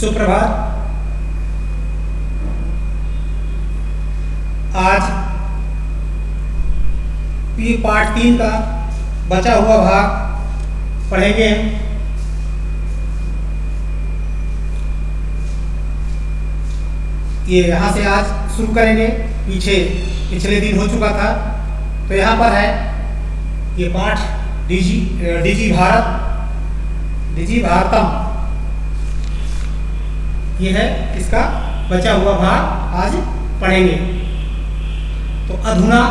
सुप्रभात। आज पाठ 3 का बचा हुआ भाग पढ़ेंगे। ये यहाँ से आज शुरू करेंगे। पिछले दिन हो चुका था, तो यहाँ पर है ये पाठ डिजी भारतम। ये है इसका बचा हुआ भाग, आज पढ़ेंगे। तो अधुना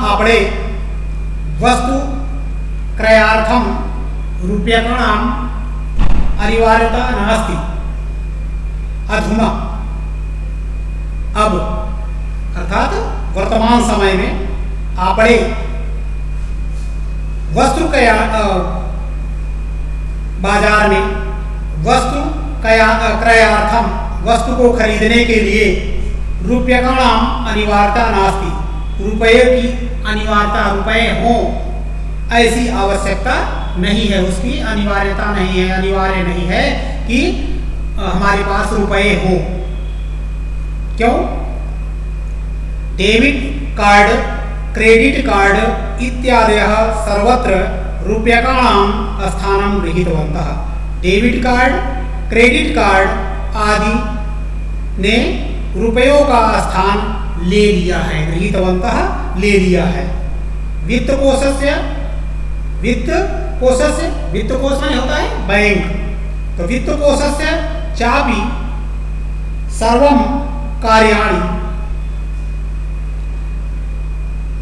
आपणे वस्तु क्रयार्थम रूप्यकाणां अनिवार्यता नास्ति। अधुना, अब अर्थात वर्तमान समय में आपणे वस्तु बाजार में वस्तु क्रयार्थम, वस्तु को खरीदने के लिए रूप्यकाणां अनिवार्यता नास्ति, रुपये की अनिवार्यता, रुपये हो ऐसी आवश्यकता नहीं है, उसकी अनिवार्यता नहीं है, अनिवार्य नहीं है कि हमारे पास रुपये हो। क्यों? डेबिट कार्ड, क्रेडिट कार्ड इत्यादयः सर्वत्र रूप्यकाणां स्थानं गृहीतवन्तः। डेबिट कार्ड, क्रेडिट कार्ड आदि ने रुपयों का स्थान ले लिया है। गृहीतवन्तः, ले लिया है। वित्तकोश माने होता है बैंक। तो वित्तकोशस्य चापि सर्वं कार्याणि,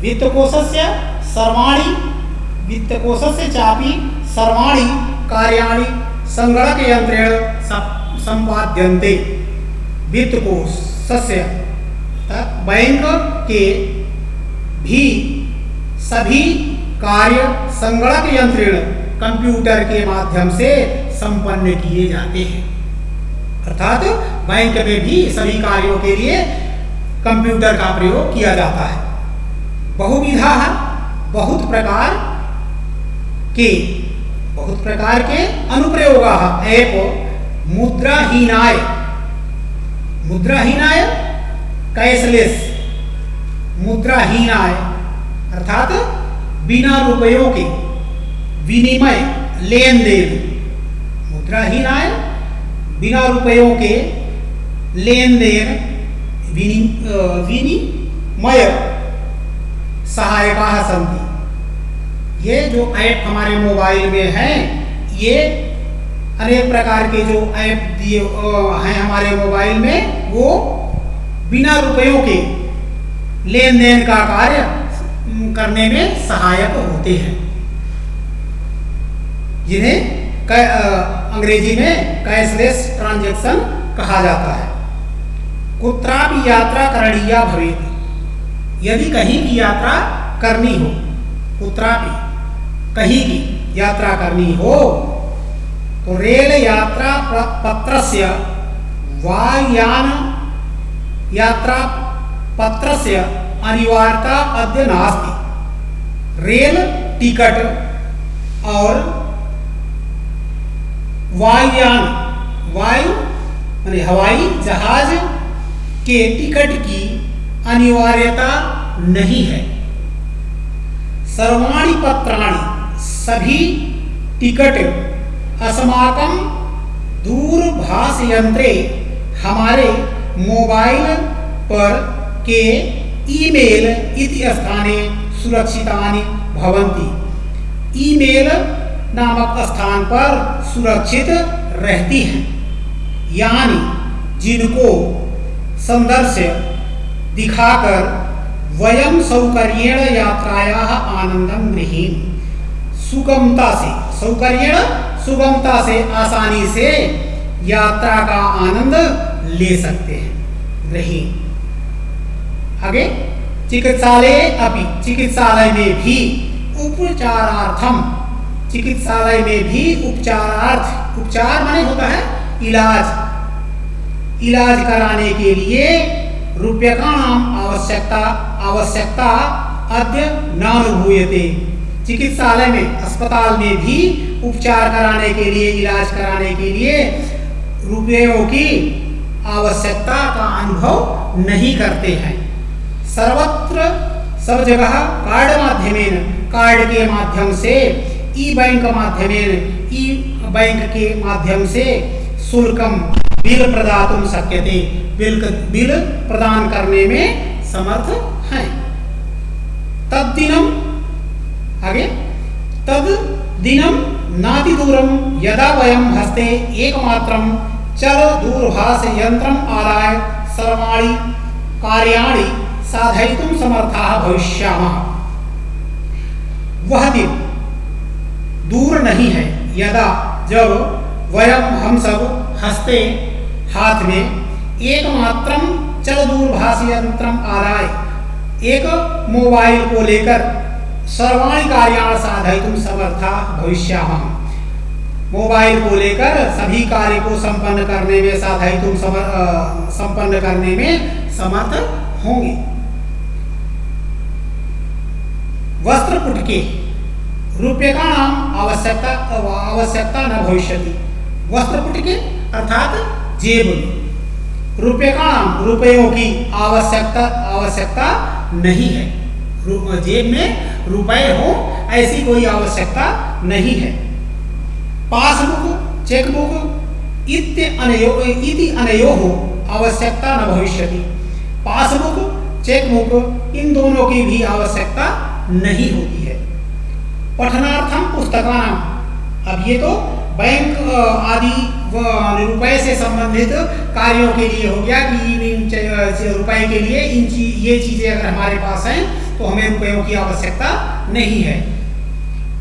वित्तकोशस्य चापि सर्वाणि कार्याणि संगणकयंत्रेण संपाद्यन्ते। वित्तकोशस्य बैंक के भी सभी कार्य संगणक यंत्रेण, कंप्यूटर के माध्यम से संपन्न किए जाते हैं। अर्थात बैंक में भी सभी कार्यों के लिए कंप्यूटर का प्रयोग किया जाता है। बहुविधा, बहुत प्रकार के अनुप्रयोगाः। एप मुद्राहीनाय कैशलेस, मुद्राहीनाय अर्थात बिना रुपयों के विनिमय, लेन देन। मुद्राहीनाय बिना रुपयों के लेन देन, विनिमय सहायकाः सन्ति। ये जो ऐप हमारे मोबाइल में हैं, ये अनेक प्रकार के जो ऐप दिए हैं हमारे मोबाइल में, वो बिना रुपयों के लेन देन का कार्य करने में सहायक होते हैं, जिन्हें अंग्रेजी में कैशलेस ट्रांजैक्शन कहा जाता है। कुत्रापि यात्रा करणीया भवेत्, यदि कहीं की यात्रा करनी हो, कुत्रापि कहीं की यात्रा करनी हो, तो रेल यात्रा पत्रस्य, वायुयान यात्रा पत्रस्य अनिवार्यता अद्य नास्ति। रेल टिकट और वायुयान, वायु यानी हवाई जहाज के टिकट की अनिवार्यता नहीं है। सर्वाणि पत्राणि, सभी टिकट अस्माकं दूरभाष यंत्रे, हमारे मोबाइल पर के ईमेल इति स्थाने सुरक्षितानि भवन्ति। ईमेल नामक स्थान पर सुरक्षित रहती हैं, यानी जिनको संदर्श्य दिखाकर वयं सौकर्येण यात्रायाः आनंदं गृहीम। सुगमता से, सौकर्येण सुगमता से, आसानी से यात्रा का आनंद ले सकते हैं। गृहीम। आगे, चिकित्सालय अपि, चिकित्सालय में भी उपचारार्थम, चिकित्सालय में भी उपचारार्थ, उपचार माने होता है इलाज कराने के लिए रूप्यकाणां आवश्यकता अद्य नानुभूयते। चिकित्सालय में, अस्पताल में भी उपचार कराने के लिए, इलाज कराने के लिए रुपयों की आवश्यकता का अनुभव नहीं करते हैं। सर्वत्र सब जगह कार्ड माध्यमेन, कार्ड के माध्यम से, ई बैंक माध्यमेन, ई बैंक के माध्यम से शुल्कम बिल प्रदातुं शक्यते, बिल प्रदान करने में समर्थ हैं। तद्दिनम, आगे, तद दिनम नाति दूरम यदा वयम हस्ते एकमात्रम चल दूरभाष यंत्रम आदाय सर्वाणि कार्याणि साधयितुं समर्थाः भविष्यामः। वह दिन दूर नहीं है यदा, जब वयम, हम सब, हस्ते, हाथ में, एकमात्रम चल दूरभाष यंत्रम आदाय, एक मोबाइल को लेकर, सर्वाणि कार्याणि साधयितुं समर्थाः भविष्यामः, मोबाइल को लेकर सभी कार्य को संपन्न करने में, साधयितुं संपन्न करने में समर्थ होंगे। वस्त्र पुटके रूप्यकाणाम आवश्यकता न भविष्यति। वस्त्र पुटके अर्थात जेब में, रूप्यकाणाम, रुपयों की आवश्यकता नहीं है। जेब में रुपए हो ऐसी कोई आवश्यकता नहीं है। पासबुक, चेकबुक इति अनयोः आवश्यकता न भविष्यति। पासबुक, चेकबुक इन दोनों की भी आवश्यकता नहीं होती है। पठनार्थम पुस्तकानाम, अब ये तो बैंक आदि रुपए से संबंधित कार्यों के लिए हो गया कि रुपए के लिए ये चीजें अगर हमारे पास हैं तो हमें रुपयों की आवश्यकता नहीं है।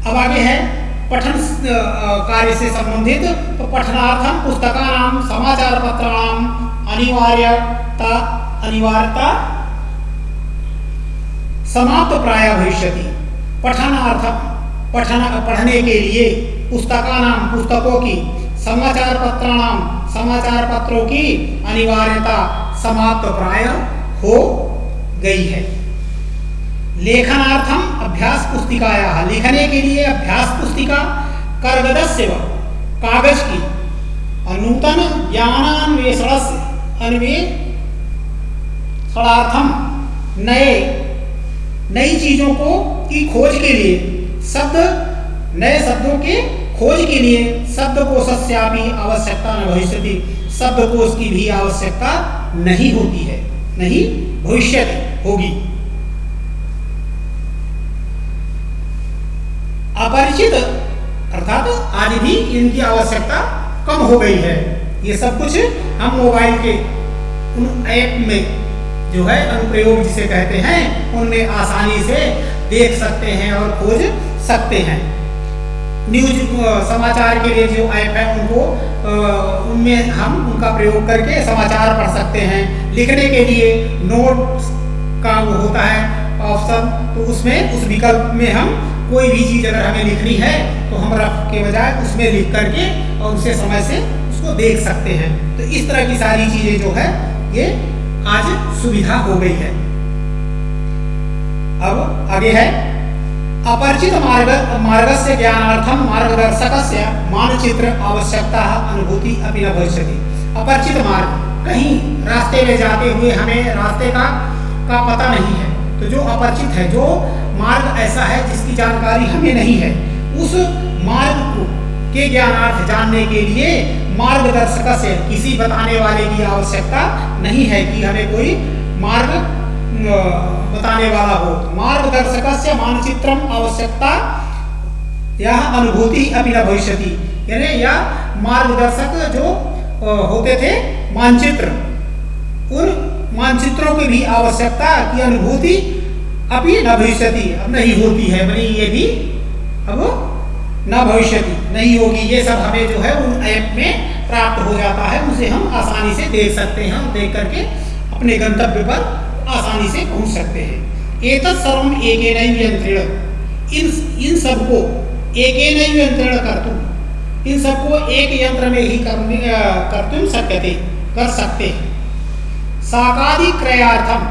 अब आगे है पठन कार्य से संबंधित, तो पठनार्थम पुस्तकानाम समाचार पत्राणाम अनिवार्यता समाप्त प्राय भविष्यति। पठनार्थम, पढ़ने के लिए, पुस्तकानाम, पुस्तकों की, समाचार पत्राणाम, समाचार पत्रों की अनिवार्यता समाप्त प्राय हो गई है। लेखनार्थम अभ्यास पुस्तिकायाः, लिखने के लिए अभ्यास पुस्तिका, कर्गदस्य, कागज की, नूतन ज्ञानान्वेषणस्य, अन्वेषणार्थम, नई चीजों को की खोज के लिए, नए शब्दों के खोज के लिए शब्दकोशस्यापि आवश्यकता न भविष्यति। शब्दकोश की भी आवश्यकता नहीं होती है, नहीं भविष्यति होगी। अपरिचित अर्थात आज भी इनकी आवश्यकता कम हो गई है। ये सब कुछ हम मोबाइल के उन ऐप में जो है अनुप्रयोग जिसे कहते हैं उनमें आसानी से देख सकते हैं और खोज सकते हैं। न्यूज समाचार के लिए जो ऐप है उनको उनमें हम उनका प्रयोग करके समाचार पढ़ सकते हैं। लिखने के लिए नोट्स का वो होता है ऑप्शन, तो उसमें उस विकल्प में हम कोई भी चीज़ अगर हमें लिखनी है तो हम रफ के बजाय उसमें लिख करके और उसे समय से उसको देख सकते हैं। तो इस तरह की सारी चीज़ें जो है ये आज सुविधा हो गई है। अब आगे है अपरिचित मार्गस्य ज्ञानार्थम मार्गदर्शकस्य मानचित्र आवश्यकता अनुभूति अपि न भविष्यति। अपरिचित मार्ग, कहीं रास्ते में जाते हुए हमें रास्ते का पता नहीं है, तो जो अपरिचित है, जो मार्ग ऐसा है जिसकी जानकारी हमें नहीं है, उस मार्ग को के ज्ञानार्थ जानने के लिए मार्गदर्शक से, किसी बताने वाले की आवश्यकता नहीं है कि हमें कोई मार्ग बताने वाला हो। मार्गदर्शक से मानचित्रम आवश्यकता यह अनुभूति अपि न भविष्यति, यानी यह मार्गदर्शक जो होते थे मानचित्र, उन मानचित्रों की भी आवश्यकता की अनुभूति अभी न भविष्यति, अब नहीं होती है, बनी ये भी अब न भविष्यति नहीं होगी। ये सब हमें जो है उन ऐप में प्राप्त हो जाता है, उसे हम आसानी से देख सकते हैं और देख करके अपने गंतव्य पर आसानी से पहुंच सकते हैं। एतत् सर्वम एकेनैव यंत्रेण, इन सबको एकेनैव यंत्रेण कर्तुं, इन सबको एक यंत्र में ही कर्तुं शक्यते, कर सकते हैं। शाकादि क्रयार्थम,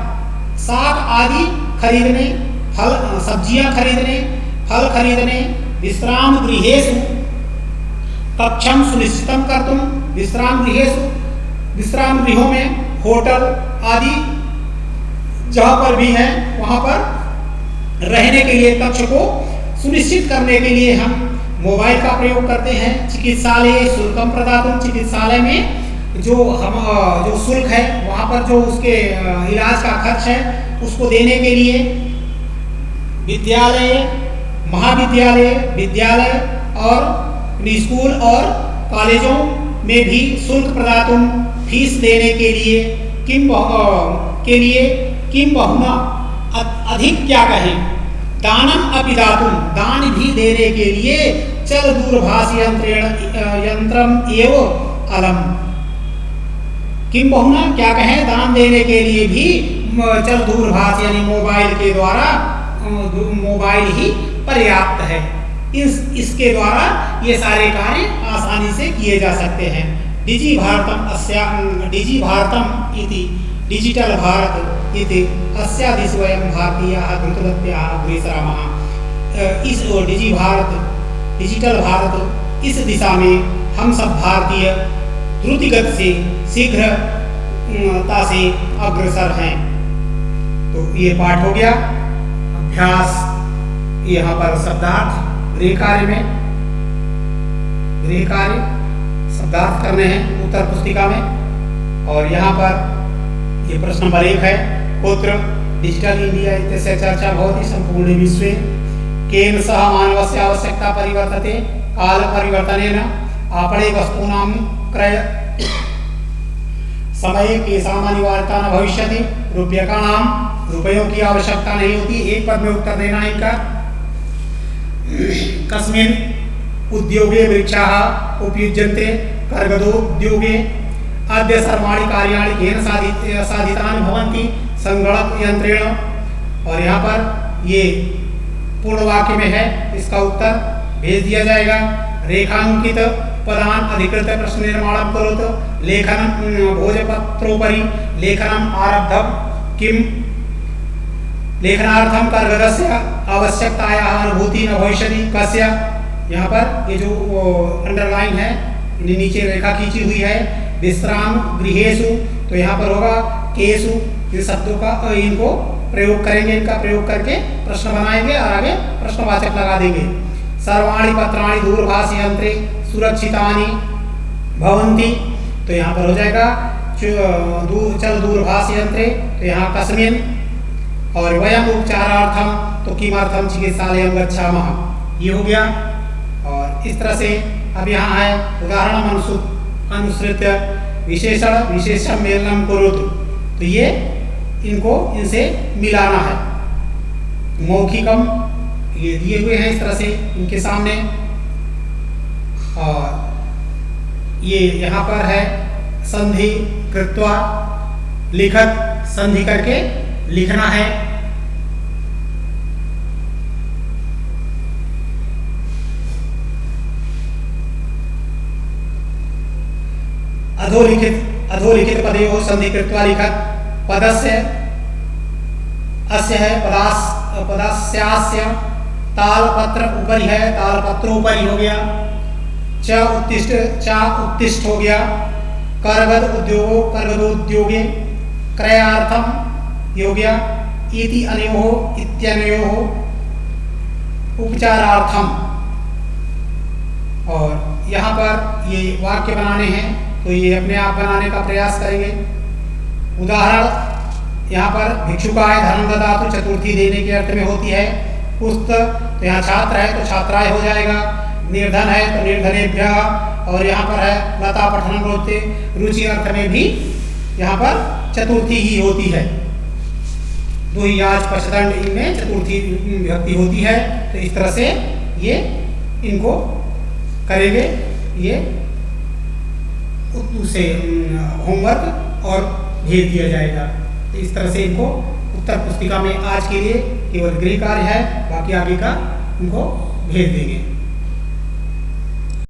शाक आदि खरीदने, फल सब्जियां खरीदने, फल खरीदने, विश्राम गृहेषु कक्षम सुनिश्चितम कर्तुम, विश्राम गृहेषु विश्राम गृहों में, होटल आदि जहाँ पर भी है वहाँ पर रहने के लिए कक्ष को सुनिश्चित करने के लिए हम मोबाइल का प्रयोग करते हैं। चिकित्सालय शुल्कम प्रदातुम, चिकित्सालय में जो शुल्क है वहाँ पर जो उसके इलाज का खर्च है उसको देने के लिए। विद्यालय, महाविद्यालय, विद्यालय और स्कूल और कॉलेजों में भी शुल्क प्रदातुम, फीस देने के लिए। किम बहुना, अधिक क्या कहें, दानम अपि दातुम, दान भी देने के लिए। चल दूरभाष यंत्रम एव अलम, किम बहुना क्या कहें, दान देने के लिए भी चल दूरभाष यानी मोबाइल के द्वारा, मोबाइल ही पर्याप्त है। इसके द्वारा ये सारे कार्य आसानी से किए जा सकते हैं। डिजी भारतम इति, डिजिटल भारत इति अस्यादिस्वयं भारतीयाः द्रुतगत्या अग्रेसरामः। इस डिजिटल भारत, इस दिशा में हम सब भारतीय द्रुतिगत से, शीघ्रता से अग्रसर हैं। तो ये पाठ हो गया। अभ्यास यहाँ पर शब्दार्थ गृह कार्य में, गृह कार्य शब्दार्थ करने हैं उत्तर पुस्तिका में। और यहाँ पर ये प्रश्न नंबर 1 है, कुत्र डिजिटल इंडिया इत्यस्य चर्चा भवति संपूर्ण विश्वे, केन सह मानवस्य आवश्यकता परिवर्तते, काल परिवर्तनेन आपणे वस्तूनां क्रय समये केषाम् अनिवार्यता न भविष्यति, रुपयों की आवश्यकता नहीं होती। एक पद में उत्तर देना है इनका। कस्मिन् उद्योगे वृक्षाः उपयुज्यन्ते, कर्गदोद्योगे अद्य सर्वाणि कार्याणि केन साधितानि भवन्ति, संगणक यंत्रेण। और यहाँ पर ये पूर्ण वाक्य में है, इसका उत्तर भेज दिया जाएगा। रेखांकित पदान अधिकृत प्रश्न निर्माणं करोतु, लेखनं भोजपत्रोपरि लेखनम् आरब्धं, किम लेखनार्थं कर्गदस्य आवश्यकतायाः अनुभूति न भविष्यति, कस्य। यहाँ पर ये जो अंडरलाइन है, नीचे रेखा खींची हुई है। विश्राम गृहेषु, तो यहाँ पर होगा केषु, इन शब्दों का इनको प्रयोग करेंगे, इनका प्रयोग करके प्रश्न बनाएंगे और आगे प्रश्नवाचक लगा देंगे। सर्वाणि पत्राणि दूरभाष यंत्रे सुरक्षितानि भवन्ति, तो यहाँ पर हो जाएगा चल दूरभाष यंत्रे, तो यहाँ कस्मिन्। और वयम उपचारार्थम, तो किमर्थम चिकित्सालयं गच्छामः, ये हो गया। और इस तरह से अब यहाँ है उदाहरण अनुसृत्य विशेषण विशेषण मेलनम करोतु, तो ये इनको इनसे मिलाना है। मौखिकम ये दिए हुए हैं इस तरह से इनके सामने। और ये यहाँ पर है संधि कृत्वा, लिखत, संधि करके लिखना है। अधोलिखित पदयोः संधि कृत्वा लिखत, पदस्य अस्य है, पदस्यास्य, तालपत्र उपरि है, तालपत्रोपरि हो गया। च उत्तिष्ठ हो गया। करगद उद्योगो, करगदोद्योगे, क्रयार्थम ये हो गया। इति अनयोः, इत्यनयोः, उपचारार्थम। और यहाँ पर ये वाक्य बनाने हैं, तो ये अपने आप बनाने का प्रयास करेंगे। उदाहरण यहाँ पर भिक्षुकाय धर्म ददातु, चतुर्थी देने के अर्थ में होती है। पुस्तक, तो यहाँ छात्र है तो छात्राय हो जाएगा। निर्धन है तो निर्धनेभ्यः। और यहाँ पर है लता पठन रोते, रुचि अर्थ में भी यहाँ पर चतुर्थी ही होती है। दुहि याच पशदंड, इनमें चतुर्थी विभक्ति होती है। तो इस तरह से ये इनको करेंगे, ये उसे होमवर्क और भेज दिया जाएगा। तो इस तरह से इनको उत्तर पुस्तिका में आज के लिए केवल गृह कार्य है, बाकी आगे का इनको भेज देंगे।